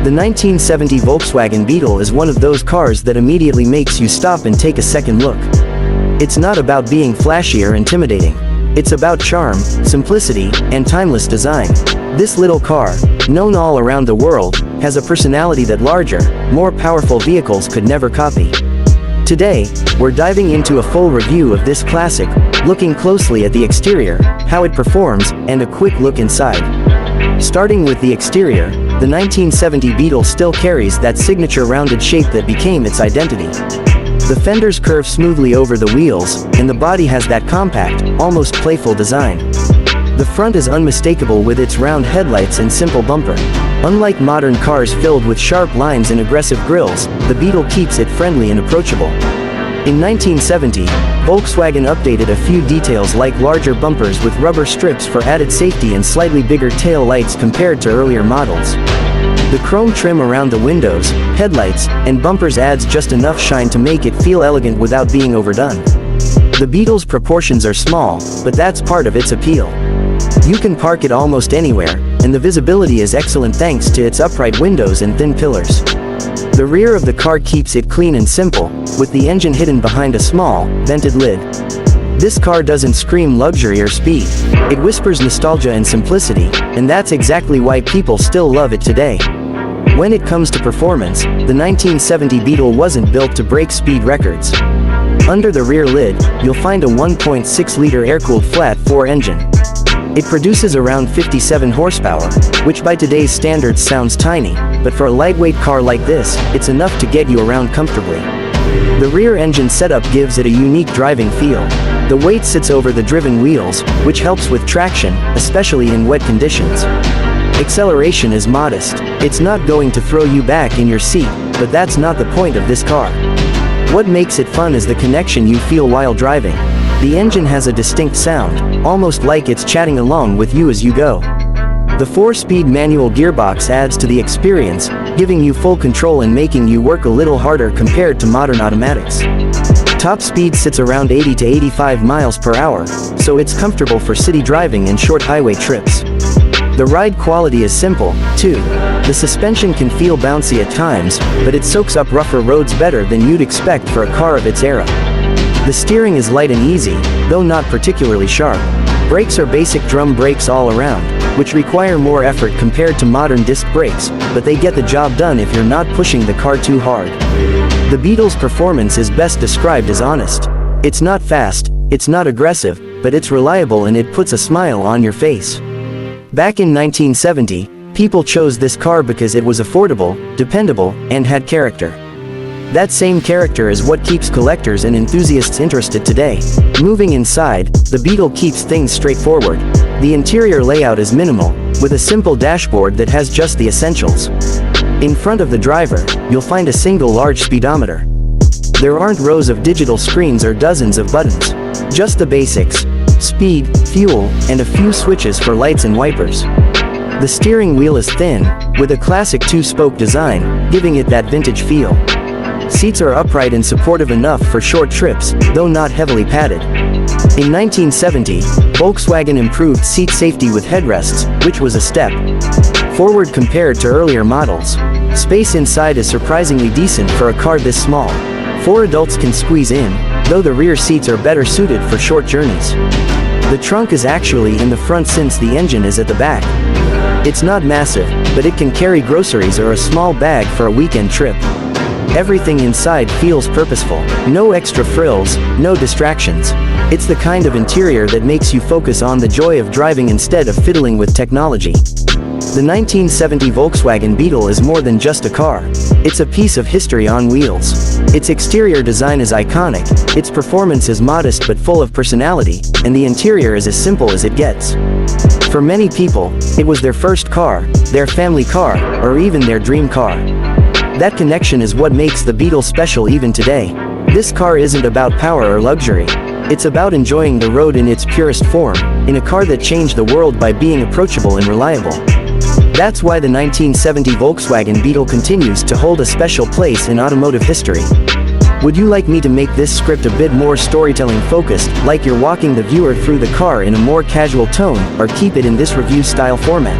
The 1970 Volkswagen Beetle is one of those cars that immediately makes you stop and take a second look. It's not about being flashy or intimidating. It's about charm, simplicity, and timeless design. This little car, known all around the world, has a personality that larger, more powerful vehicles could never copy. Today, we're diving into a full review of this classic, looking closely at the exterior, how it performs, and a quick look inside. Starting with the exterior, the 1970 Beetle still carries that signature rounded shape that became its identity. The fenders curve smoothly over the wheels, and the body has that compact, almost playful design. The front is unmistakable with its round headlights and simple bumper. Unlike modern cars filled with sharp lines and aggressive grills, the Beetle keeps it friendly and approachable. In 1970, Volkswagen updated a few details like larger bumpers with rubber strips for added safety and slightly bigger tail lights compared to earlier models. The chrome trim around the windows, headlights, and bumpers adds just enough shine to make it feel elegant without being overdone. The Beetle's proportions are small, but that's part of its appeal. You can park it almost anywhere, and the visibility is excellent thanks to its upright windows and thin pillars. The rear of the car keeps it clean and simple, with the engine hidden behind a small, vented lid. This car doesn't scream luxury or speed. It whispers nostalgia and simplicity, and that's exactly why people still love it today. When it comes to performance, the 1970 Beetle wasn't built to break speed records. Under the rear lid, you'll find a 1.6-liter air-cooled flat-4 engine. It produces around 57 horsepower, which by today's standards sounds tiny, but for a lightweight car like this, it's enough to get you around comfortably. The rear engine setup gives it a unique driving feel. The weight sits over the driven wheels, which helps with traction, especially in wet conditions. Acceleration is modest. It's not going to throw you back in your seat, but that's not the point of this car. What makes it fun is the connection you feel while driving. The engine has a distinct sound, almost like it's chatting along with you as you go. The 4-speed manual gearbox adds to the experience, giving you full control and making you work a little harder compared to modern automatics. Top speed sits around 80 to 85 miles per hour, so it's comfortable for city driving and short highway trips. The ride quality is simple, too. The suspension can feel bouncy at times, but it soaks up rougher roads better than you'd expect for a car of its era. The steering is light and easy, though not particularly sharp. Brakes are basic drum brakes all around, which require more effort compared to modern disc brakes, but they get the job done if you're not pushing the car too hard. The Beetle's performance is best described as honest. It's not fast, it's not aggressive, but it's reliable and it puts a smile on your face. Back in 1970, people chose this car because it was affordable, dependable, and had character. That same character is what keeps collectors and enthusiasts interested today. Moving inside, the Beetle keeps things straightforward. The interior layout is minimal, with a simple dashboard that has just the essentials. In front of the driver, you'll find a single large speedometer. There aren't rows of digital screens or dozens of buttons. Just the basics: speed, fuel, and a few switches for lights and wipers. The steering wheel is thin, with a classic 2-spoke design, giving it that vintage feel. Seats are upright and supportive enough for short trips, though not heavily padded. In 1970, Volkswagen improved seat safety with headrests, which was a step forward compared to earlier models. Space inside is surprisingly decent for a car this small. 4 adults can squeeze in, though the rear seats are better suited for short journeys. The trunk is actually in the front since the engine is at the back. It's not massive, but it can carry groceries or a small bag for a weekend trip. Everything inside feels purposeful. No extra frills, no distractions. It's the kind of interior that makes you focus on the joy of driving instead of fiddling with technology. The 1970 Volkswagen Beetle is more than just a car. It's a piece of history on wheels. Its exterior design is iconic, its performance is modest but full of personality, and the interior is as simple as it gets. For many people, it was their first car, their family car, or even their dream car. That connection is what makes the Beetle special even today. This car isn't about power or luxury. It's about enjoying the road in its purest form, in a car that changed the world by being approachable and reliable. That's why the 1970 Volkswagen Beetle continues to hold a special place in automotive history. Would you like me to make this script a bit more storytelling focused, like you're walking the viewer through the car in a more casual tone, or keep it in this review style format?